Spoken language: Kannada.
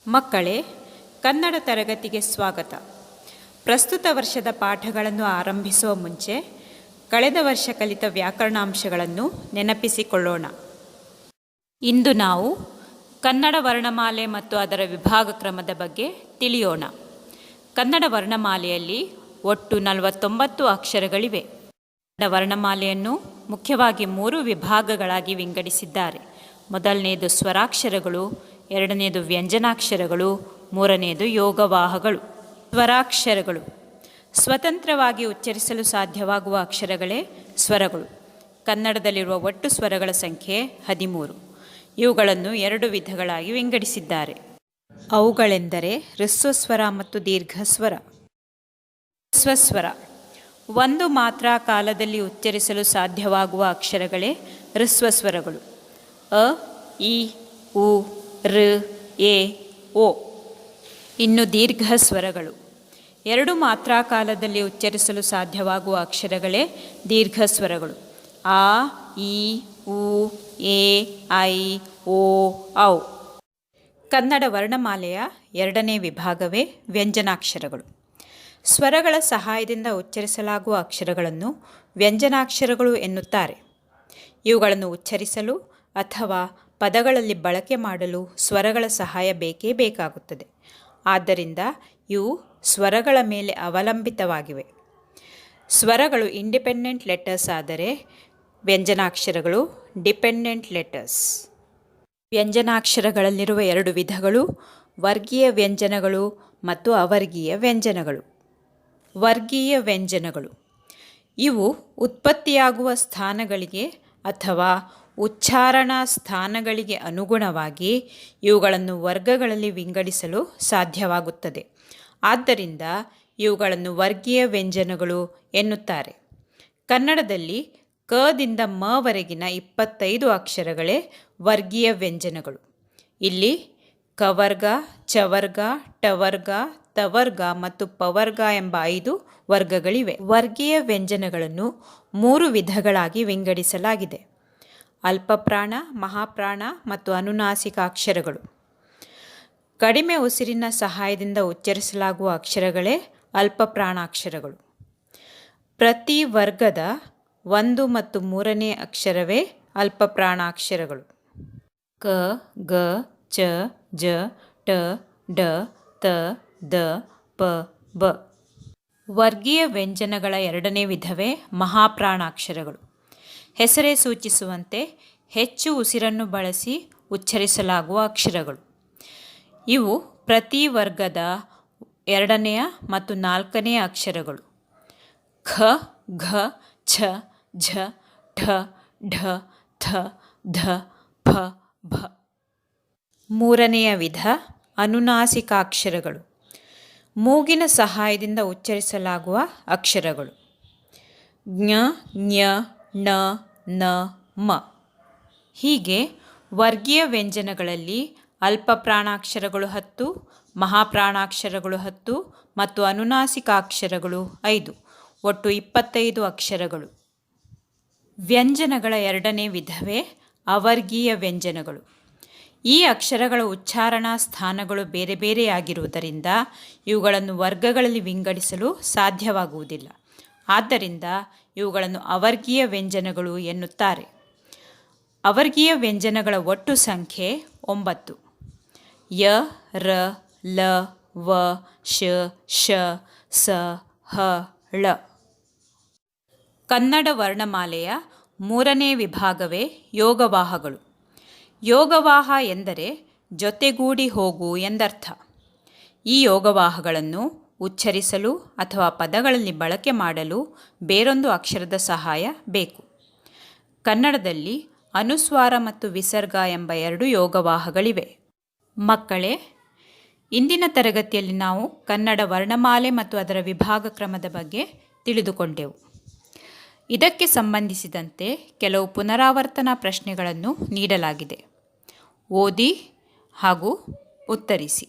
ಮಕ್ಕಳೇ, ಕನ್ನಡ ತರಗತಿಗೆ ಸ್ವಾಗತ. ಪ್ರಸ್ತುತ ವರ್ಷದ ಪಾಠಗಳನ್ನು ಆರಂಭಿಸುವ ಮುಂಚೆ ಕಳೆದ ವರ್ಷ ಕಲಿತ ವ್ಯಾಕರಣಾಂಶಗಳನ್ನು ನೆನಪಿಸಿಕೊಳ್ಳೋಣ. ಇಂದು ನಾವು ಕನ್ನಡ ವರ್ಣಮಾಲೆ ಮತ್ತು ಅದರ ವಿಭಾಗ ಕ್ರಮದ ಬಗ್ಗೆ ತಿಳಿಯೋಣ. ಕನ್ನಡ ವರ್ಣಮಾಲೆಯಲ್ಲಿ ಒಟ್ಟು 49 ಅಕ್ಷರಗಳಿವೆ. ಕನ್ನಡ ವರ್ಣಮಾಲೆಯನ್ನು ಮುಖ್ಯವಾಗಿ 3 ವಿಭಾಗಗಳಾಗಿ ವಿಂಗಡಿಸಿದ್ದಾರೆ. ಮೊದಲನೆಯದು ಸ್ವರಾಕ್ಷರಗಳು, ಎರಡನೆಯದು ವ್ಯಂಜನಾಕ್ಷರಗಳು, ಮೂರನೆಯದು ಯೋಗವಾಹಗಳು. ಸ್ವರಾಕ್ಷರಗಳು ಸ್ವತಂತ್ರವಾಗಿ ಉಚ್ಚರಿಸಲು ಸಾಧ್ಯವಾಗುವ ಅಕ್ಷರಗಳೇ ಸ್ವರಗಳು. ಕನ್ನಡದಲ್ಲಿರುವ ಒಟ್ಟು ಸ್ವರಗಳ ಸಂಖ್ಯೆ 13. ಇವುಗಳನ್ನು 2 ವಿಧಗಳಾಗಿ ವಿಂಗಡಿಸಿದ್ದಾರೆ. ಅವುಗಳೆಂದರೆ ಹ್ರಸ್ವಸ್ವರ ಮತ್ತು ದೀರ್ಘಸ್ವರ. ಹ್ರಸ್ವಸ್ವರ ಒಂದು ಮಾತ್ರ ಕಾಲದಲ್ಲಿ ಉಚ್ಚರಿಸಲು ಸಾಧ್ಯವಾಗುವ ಅಕ್ಷರಗಳೇ ಹ್ರಸ್ವಸ್ವರಗಳು. ಅ, ಇ, ಉ, ಋ, ಎ, ಓ. ಇನ್ನು ದೀರ್ಘಸ್ವರಗಳು 2 ಮಾತ್ರ ಕಾಲದಲ್ಲಿ ಉಚ್ಚರಿಸಲು ಸಾಧ್ಯವಾಗುವ ಅಕ್ಷರಗಳೇ ದೀರ್ಘಸ್ವರಗಳು. ಆ, ಇ, ಉ, ಎ, ಐ, ಓ, ಔ. ಕನ್ನಡ ವರ್ಣಮಾಲೆಯ 2ನೇ ವಿಭಾಗವೇ ವ್ಯಂಜನಾಕ್ಷರಗಳು. ಸ್ವರಗಳ ಸಹಾಯದಿಂದ ಉಚ್ಚರಿಸಲಾಗುವ ಅಕ್ಷರಗಳನ್ನು ವ್ಯಂಜನಾಕ್ಷರಗಳು ಎನ್ನುತ್ತಾರೆ. ಇವುಗಳನ್ನು ಉಚ್ಚರಿಸಲು ಅಥವಾ ಪದಗಳಲ್ಲಿ ಬಳಕೆ ಮಾಡಲು ಸ್ವರಗಳ ಸಹಾಯ ಬೇಕೇ ಬೇಕಾಗುತ್ತದೆ. ಆದ್ದರಿಂದ ಇವು ಸ್ವರಗಳ ಮೇಲೆ ಅವಲಂಬಿತವಾಗಿವೆ. ಸ್ವರಗಳು ಇಂಡಿಪೆಂಡೆಂಟ್ ಲೆಟರ್ಸ್ ಆದರೆ ವ್ಯಂಜನಾಕ್ಷರಗಳು ಡಿಪೆಂಡೆಂಟ್ ಲೆಟರ್ಸ್. ವ್ಯಂಜನಾಕ್ಷರಗಳಲ್ಲಿರುವ 2 ವಿಧಗಳು ವರ್ಗೀಯ ವ್ಯಂಜನಗಳು ಮತ್ತು ಅವರ್ಗೀಯ ವ್ಯಂಜನಗಳು. ವರ್ಗೀಯ ವ್ಯಂಜನಗಳು ಇವು ಉತ್ಪತ್ತಿಯಾಗುವ ಸ್ಥಾನಗಳಿಗೆ ಅಥವಾ ಉಚ್ಚಾರಣಾ ಸ್ಥಾನಗಳಿಗೆ ಅನುಗುಣವಾಗಿ ಇವುಗಳನ್ನು ವರ್ಗಗಳಲ್ಲಿ ವಿಂಗಡಿಸಲು ಸಾಧ್ಯವಾಗುತ್ತದೆ. ಆದ್ದರಿಂದ ಇವುಗಳನ್ನು ವರ್ಗೀಯ ವ್ಯಂಜನಗಳು ಎನ್ನುತ್ತಾರೆ. ಕನ್ನಡದಲ್ಲಿ ಕದಿಂದ ಮವರೆಗಿನ 25 ಅಕ್ಷರಗಳೇ ವರ್ಗೀಯ ವ್ಯಂಜನಗಳು. ಇಲ್ಲಿ ಕವರ್ಗ, ಚವರ್ಗ, ಟವರ್ಗ, ತವರ್ಗ ಮತ್ತು ಪವರ್ಗ ಎಂಬ 5 ವರ್ಗಗಳಿವೆ. ವರ್ಗೀಯ ವ್ಯಂಜನಗಳನ್ನು 3 ವಿಧಗಳಾಗಿ ವಿಂಗಡಿಸಲಾಗಿದೆ. ಅಲ್ಪಪ್ರಾಣ, ಮಹಾಪ್ರಾಣ ಮತ್ತು ಅನುನಾಸಿಕ ಅಕ್ಷರಗಳು. ಕಡಿಮೆ ಉಸಿರಿನ ಸಹಾಯದಿಂದ ಉಚ್ಚರಿಸಲಾಗುವ ಅಕ್ಷರಗಳೇ ಅಲ್ಪಪ್ರಾಣಾಕ್ಷರಗಳು. ಪ್ರತಿ ವರ್ಗದ 1 ಮತ್ತು 3ನೇ ಅಕ್ಷರವೇ ಅಲ್ಪಪ್ರಾಣಾಕ್ಷರಗಳು. ಕ, ಗ, ಚ, ಜ, ಟ, ಡ, ತ, ದ, ಪ, ಬ. ವರ್ಗೀಯ ವ್ಯಂಜನಗಳ 2ನೇ ವಿಧವೇ ಮಹಾಪ್ರಾಣಾಕ್ಷರಗಳು. ಹೆಸರೇ ಸೂಚಿಸುವಂತೆ ಹೆಚ್ಚು ಉಸಿರನ್ನು ಬಳಸಿ ಉಚ್ಚರಿಸಲಾಗುವ ಅಕ್ಷರಗಳು. ಇವು ಪ್ರತಿ ವರ್ಗದ 2ನೇ ಮತ್ತು 4ನೇ ಅಕ್ಷರಗಳು. ಖ, ಘ, ಛ, ಝ, ಢ, ಢ, ಥ, ಧ, ಫ, ಭ. 3ನೆಯ ವಿಧ ಅನುನಾಸಿಕಾಕ್ಷರಗಳು. ಮೂಗಿನ ಸಹಾಯದಿಂದ ಉಚ್ಚರಿಸಲಾಗುವ ಅಕ್ಷರಗಳು. ಜ್ಞ, ಜ್ಞ, ಣ, ನ, ಮ. ಹೀಗೆ ವರ್ಗೀಯ ವ್ಯಂಜನಗಳಲ್ಲಿ ಅಲ್ಪಪ್ರಾಣಾಕ್ಷರಗಳು 10, ಮಹಾಪ್ರಾಣಾಕ್ಷರಗಳು 10 ಮತ್ತು ಅನುನಾಸಿಕಾಕ್ಷರಗಳು 5, ಒಟ್ಟು 25 ಅಕ್ಷರಗಳು. ವ್ಯಂಜನಗಳ 2ನೇ ವಿಧವೇ ಅವರ್ಗೀಯ ವ್ಯಂಜನಗಳು. ಈ ಅಕ್ಷರಗಳ ಉಚ್ಚಾರಣಾ ಸ್ಥಾನಗಳು ಬೇರೆ ಬೇರೆಯಾಗಿರುವುದರಿಂದ ಇವುಗಳನ್ನು ವರ್ಗಗಳಲ್ಲಿ ವಿಂಗಡಿಸಲು ಸಾಧ್ಯವಾಗುವುದಿಲ್ಲ. ಆದ್ದರಿಂದ ಇವುಗಳನ್ನು ಅವರ್ಗೀಯ ವ್ಯಂಜನಗಳು ಎನ್ನುತ್ತಾರೆ. ಅವರ್ಗೀಯ ವ್ಯಂಜನಗಳ ಒಟ್ಟು ಸಂಖ್ಯೆ 9. ಯ, ರ, ಲ, ವ, ಶ, ಶ, ಸ, ಹ, ಳ. ಕನ್ನಡ ವರ್ಣಮಾಲೆಯ 3ನೇ ವಿಭಾಗವೇ ಯೋಗವಾಹಗಳು. ಯೋಗವಾಹ ಎಂದರೆ ಜೊತೆಗೂಡಿ ಹೋಗು ಎಂದರ್ಥ. ಈ ಯೋಗವಾಹಗಳನ್ನು ಉಚ್ಚರಿಸಲು ಅಥವಾ ಪದಗಳಲ್ಲಿ ಬಳಕೆ ಮಾಡಲು ಬೇರೊಂದು ಅಕ್ಷರದ ಸಹಾಯ ಬೇಕು. ಕನ್ನಡದಲ್ಲಿ ಅನುಸ್ವಾರ ಮತ್ತು ವಿಸರ್ಗ ಎಂಬ 2 ಯೋಗವಾಹಗಳಿವೆ. ಮಕ್ಕಳೇ, ಇಂದಿನ ತರಗತಿಯಲ್ಲಿ ನಾವು ಕನ್ನಡ ವರ್ಣಮಾಲೆ ಮತ್ತು ಅದರ ವಿಭಾಗ ಕ್ರಮದ ಬಗ್ಗೆ ತಿಳಿದುಕೊಂಡೆವು. ಇದಕ್ಕೆ ಸಂಬಂಧಿಸಿದಂತೆ ಕೆಲವು ಪುನರಾವರ್ತನಾ ಪ್ರಶ್ನೆಗಳನ್ನು ನೀಡಲಾಗಿದೆ. ಓದಿ ಹಾಗೂ ಉತ್ತರಿಸಿ.